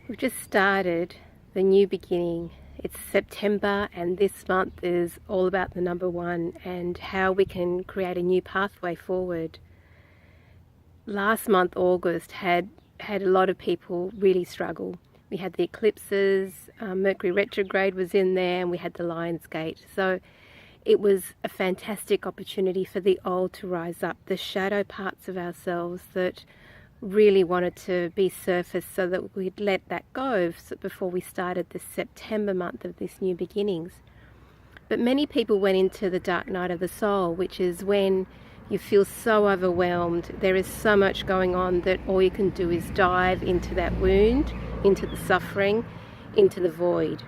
We've just started the new beginning. It's September, and this month is all about the number one and how we can create a new pathway forward. Last month, August, had a lot of people really struggle. We had the eclipses, Mercury retrograde was in there, and we had the Lion's Gate. So it was a fantastic opportunity for the old to rise up, the shadow parts of ourselves that really wanted to be surfaced, so that we'd let that go before we started the September month of this new beginnings. But many people went into the dark night of the soul, which is when you feel so overwhelmed. There is so much going on that all you can do is dive into that wound, into the suffering, into the void.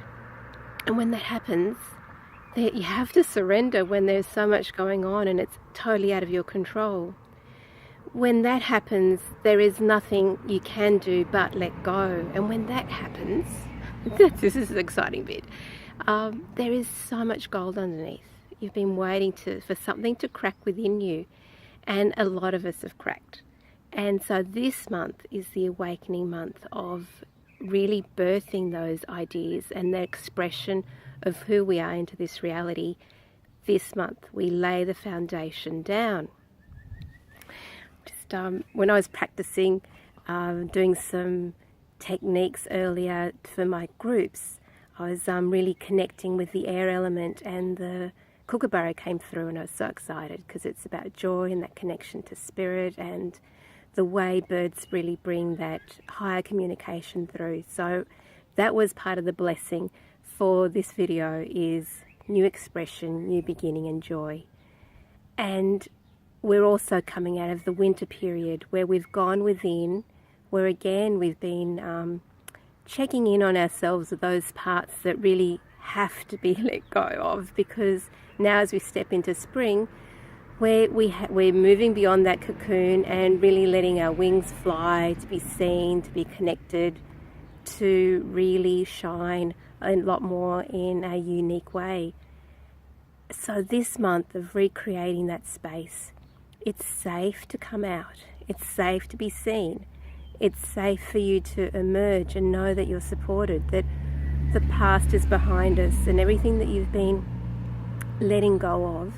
And when that happens, you have to surrender when there's so much going on and it's totally out of your control. When that happens, there is nothing you can do but let go. And when that happens, this is the exciting bit, there is so much gold underneath. You've been waiting for something to crack within you, and a lot of us have cracked. And so this month is the awakening month of really birthing those ideas and the expression of who we are into this reality. This month we lay the foundation down. When I was practicing doing some techniques earlier for my groups, I was really connecting with the air element, and the kookaburra came through, and I was so excited because it's about joy and that connection to spirit and the way birds really bring that higher communication through. So that was part of the blessing for this video, is new expression, new beginning and joy. And we're also coming out of the winter period where we've gone within, where again we've been checking in on ourselves of those parts that really have to be let go of, because now as we step into spring, we're moving beyond that cocoon and really letting our wings fly, to be seen, to be connected, to really shine a lot more in a unique way. So this month of recreating that space, it's safe to come out, it's safe to be seen, it's safe for you to emerge and know that you're supported, that the past is behind us, and everything that you've been letting go of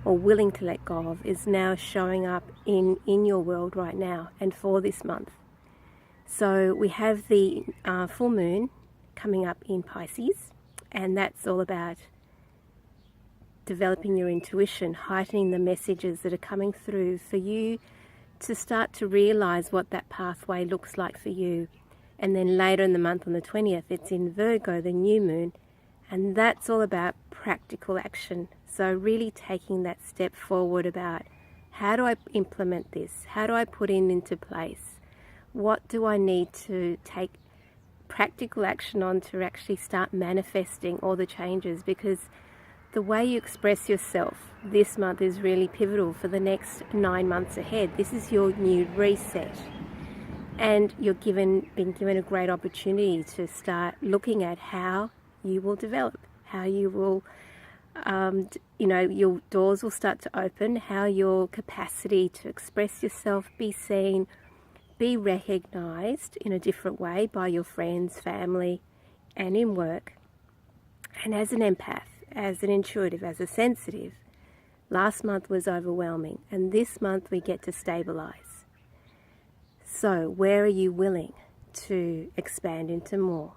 or willing to let go of is now showing up in your world right now and for this month. So we have the full moon coming up in Pisces, and that's all about developing your intuition, heightening the messages that are coming through for you to start to realize what that pathway looks like for you. And then later in the month, on the 20th, it's in Virgo, the new moon, and that's all about practical action. So really taking that step forward about, how do I implement this? How do I put it into place? What do I need to take practical action on to actually start manifesting all the changes? Because the way you express yourself this month is really pivotal for the next 9 months ahead. This is your new reset. And you're been given a great opportunity to start looking at how you will develop, how you will, your doors will start to open, how your capacity to express yourself, be seen, be recognized in a different way by your friends, family, and in work. And as an empath, as an intuitive, as a sensitive, last month was overwhelming, and this month we get to stabilize. So where are you willing to expand into more?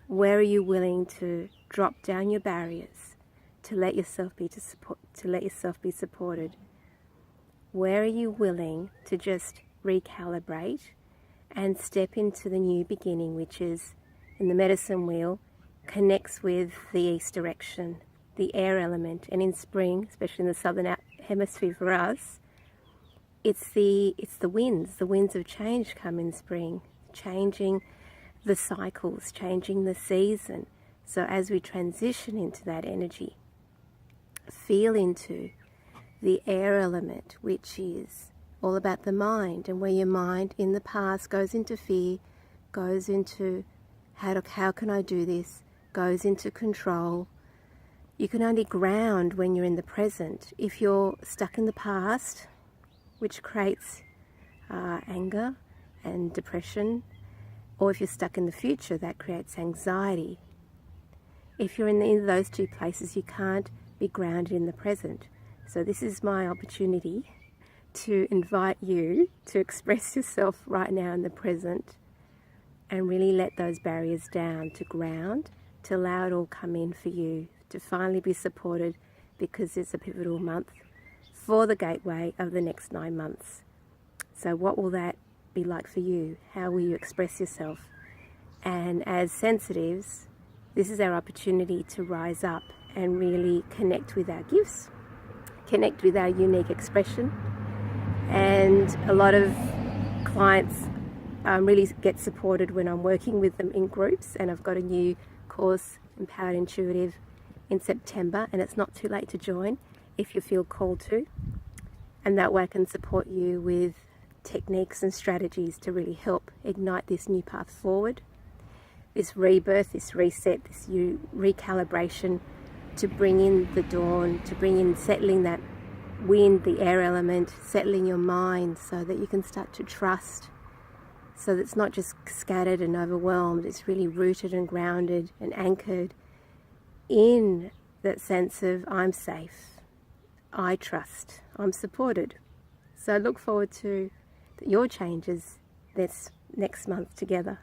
Where are you willing to drop down your barriers, to let yourself be supported? Where are you willing to just recalibrate and step into the new beginning, which is in the medicine wheel, connects with the east direction, the air element, and in spring, especially in the southern hemisphere for us, it's the winds of change come in spring, changing the cycles, changing the season. So as we transition into that energy, feel into the air element, which is all about the mind, and where your mind in the past goes into fear, goes into how can I do this, goes into control. You can only ground when you're in the present. If you're stuck in the past, which creates anger and depression, Or if you're stuck in the future, that creates anxiety. If you're in either of those two places, you can't be grounded in the present. So this is my opportunity to invite you to express yourself right now in the present and really let those barriers down, to ground, to allow it all come in for you, to finally be supported, because it's a pivotal month for the gateway of the next 9 months. So what will that be like for you? How will you express yourself? And as sensitives, this is our opportunity to rise up and really connect with our gifts, connect with our unique expression. And a lot of clients really get supported when I'm working with them in groups, and I've got a new course, Empowered Intuitive, in September, and it's not too late to join if you feel called to. And that way I can support you with techniques and strategies to really help ignite this new path forward, this rebirth, this reset, this new recalibration, to bring in the dawn, to bring in settling that wind, the air element, settling your mind so that you can start to trust, so that it's not just scattered and overwhelmed, it's really rooted and grounded and anchored in that sense of I'm safe, I trust, I'm supported. So I look forward to your changes this next month together.